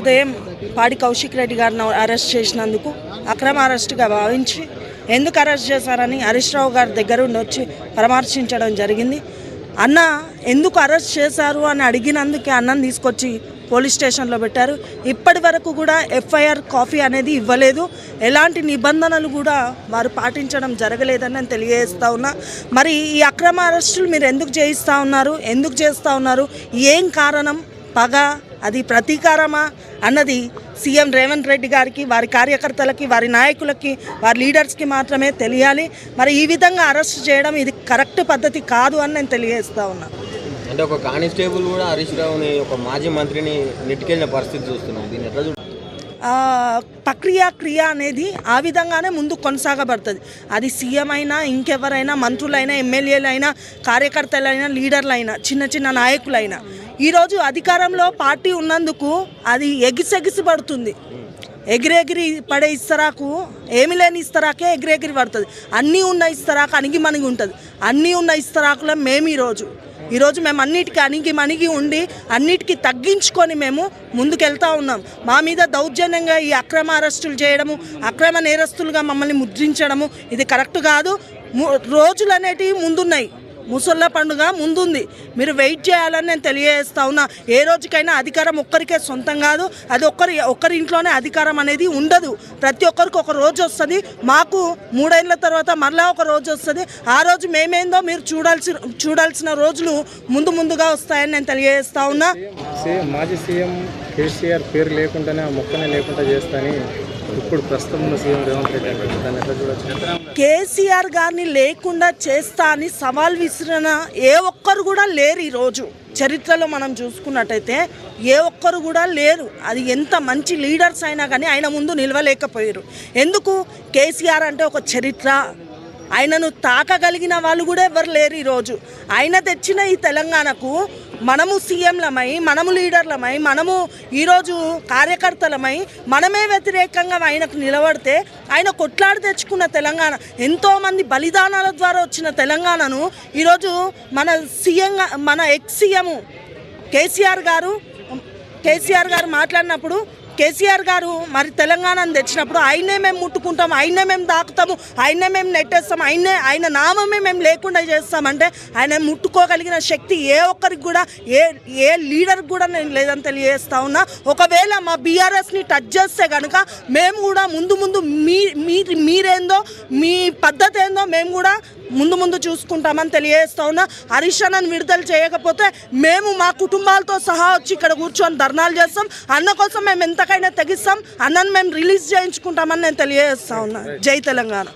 ఉదయం పాడి కౌశిక్ రెడ్డి గారిని అరెస్ట్ చేసినందుకు అక్రమ అరెస్టుగా భావించి ఎందుకు అరెస్ట్ చేశారని హరీష్ రావు గారి దగ్గర ఉండి వచ్చి పరామర్శించడం జరిగింది. అన్న ఎందుకు అరెస్ట్ చేశారు అని అడిగినందుకే అన్నను తీసుకొచ్చి పోలీస్ స్టేషన్లో పెట్టారు. ఇప్పటి వరకు కూడా ఎఫ్ఐఆర్ కాపీ అనేది ఇవ్వలేదు. ఎలాంటి నిబంధనలు కూడా వారు పాటించడం జరగలేదని నేను తెలియజేస్తూ ఉన్నా. మరి ఈ అక్రమ అరెస్టులు మీరు ఎందుకు చేయిస్తూ ఉన్నారు, ఎందుకు చేస్తూ ఉన్నారు, ఏం కారణం, పగ, అది ప్రతీకారమా అన్నది సీఎం రేవంత్ రెడ్డి గారికి, వారి కార్యకర్తలకి, వారి నాయకులకి, వారి లీడర్స్కి మాత్రమే తెలియాలి. మరి ఈ విధంగా అరెస్ట్ చేయడం ఇది కరెక్ట్ పద్ధతి కాదు అని నేను తెలియజేస్తూ ఉన్నా. అంటే ఒక కానిస్టేబుల్ కూడా హరీష్ రావుని, ఒక మాజీ మంత్రిని నెట్టుకెళ్ళిన పరిస్థితి చూస్తున్నాం. దీన్ని ఎట్లా క్రియ అనేది ఆ విధంగానే ముందు కొనసాగబడుతుంది. అది సీఎం అయినా, ఇంకెవరైనా, మంత్రులైనా, ఎమ్మెల్యేలైనా, కార్యకర్తలైనా, లీడర్లైనా, చిన్న చిన్న నాయకులైనా ఈరోజు అధికారంలో పార్టీ ఉన్నందుకు అది ఎగిసెగిసి పడుతుంది. ఎగిరెగిరి పడే ఇస్తరాకు, ఏమి లేని ఇస్తరాకే ఎగిరెగిరి పడుతుంది. అన్నీ ఉన్న ఇస్తరాకు అణిగి మణిగి ఉంటుంది. అన్నీ ఉన్న ఇస్తరాకులో మేము ఈరోజు మేము అన్నిటికీ అణిగి ఉండి అన్నిటికీ తగ్గించుకొని మేము ముందుకెళ్తూ ఉన్నాం. మా మీద దౌర్జన్యంగా ఈ అక్రమ అరెస్టులు చేయడము, అక్రమ నేరస్తులుగా మమ్మల్ని ముద్రించడము ఇది కరెక్ట్ కాదు. రోజులు అనేటివి ముందున్నాయి. ముసళ్ళ పండుగ ముందుంది. మీరు వెయిట్ చేయాలని నేను తెలియజేస్తా ఉన్నా. ఏ రోజుకైనా అధికారం ఒక్కరికే సొంతం కాదు. అది ఒక్కరి ఇంట్లోనే అధికారం అనేది ఉండదు. ప్రతి ఒక్కరికి ఒక రోజు వస్తుంది. మాకు 3 ఏళ్ల తర్వాత మరలా ఒక రోజు వస్తుంది. ఆ రోజు మేమేందో మీరు చూడాల్సిన రోజులు ముందుగా వస్తాయని నేను తెలియజేస్తా ఉన్నా. మాజీ సీఎం కేసీఆర్ పేరు లేకుండానే మొక్కనే లేకుండా చేస్తాని ఇప్పుడు ప్రస్తుతం ఉన్న సీఎం రేవంత్ రెడ్డి దాన్ని ఎట్లా చూడొచ్చు? కేసీఆర్ గారిని లేకుండా చేస్తా అని సవాల్ విసిరిన ఏ ఒక్కరు కూడా లేరు. ఈరోజు చరిత్రలో మనం చూసుకున్నట్టయితే ఏ ఒక్కరు కూడా లేరు. అది ఎంత మంచి లీడర్స్ అయినా కానీ ఆయన ముందు నిలవలేకపోయారు. ఎందుకు? కేసీఆర్ అంటే ఒక చరిత్ర. ఆయనను తాకగలిగిన వాళ్ళు కూడా ఎవరు లేరు. ఈరోజు ఆయన తెచ్చిన ఈ తెలంగాణకు మనము సీఎంలమై, మనము లీడర్లమై, మనము ఈరోజు కార్యకర్తలమై మనమే వ్యతిరేకంగా ఆయనకు నిలబడితే ఆయన కొట్లాడి తెచ్చుకున్న తెలంగాణ, ఎంతోమంది బలిదానాల ద్వారా వచ్చిన తెలంగాణను ఈరోజు మన ఎక్స్ సీఎం కేసీఆర్ గారు మాట్లాడినప్పుడు, కేసీఆర్ గారు మరి తెలంగాణను తెచ్చినప్పుడు ఆయనే మేము ముట్టుకుంటాం, ఆయనే మేము దాకుతాము, ఆయనే మేము నెట్టేస్తాం, ఆయన నామమే మేము లేకుండా చేస్తామంటే ఆయన ముట్టుకోగలిగిన శక్తి ఏ ఒక్కరికి కూడా, ఏ లీడర్కి కూడా నేను లేదని తెలియజేస్తా ఉన్నా. ఒకవేళ మా బీఆర్ఎస్ని టచ్ చేస్తే కనుక మేము కూడా ముందు మీరేందో, మీ పద్ధతి ఏందో మేము కూడా ముందు చూసుకుంటామని తెలియజేస్తా ఉన్నా. హరీష్ అన్నను విడుదల చేయకపోతే మేము మా కుటుంబాలతో సహా వచ్చి ఇక్కడ కూర్చొని ధర్నాలు చేస్తాం. అన్న కోసం మేము ఎంతకైనా తెగిస్తాం. అన్నను మేము రిలీజ్ చేయించుకుంటామని నేను తెలియజేస్తా ఉన్నా. జై తెలంగాణ.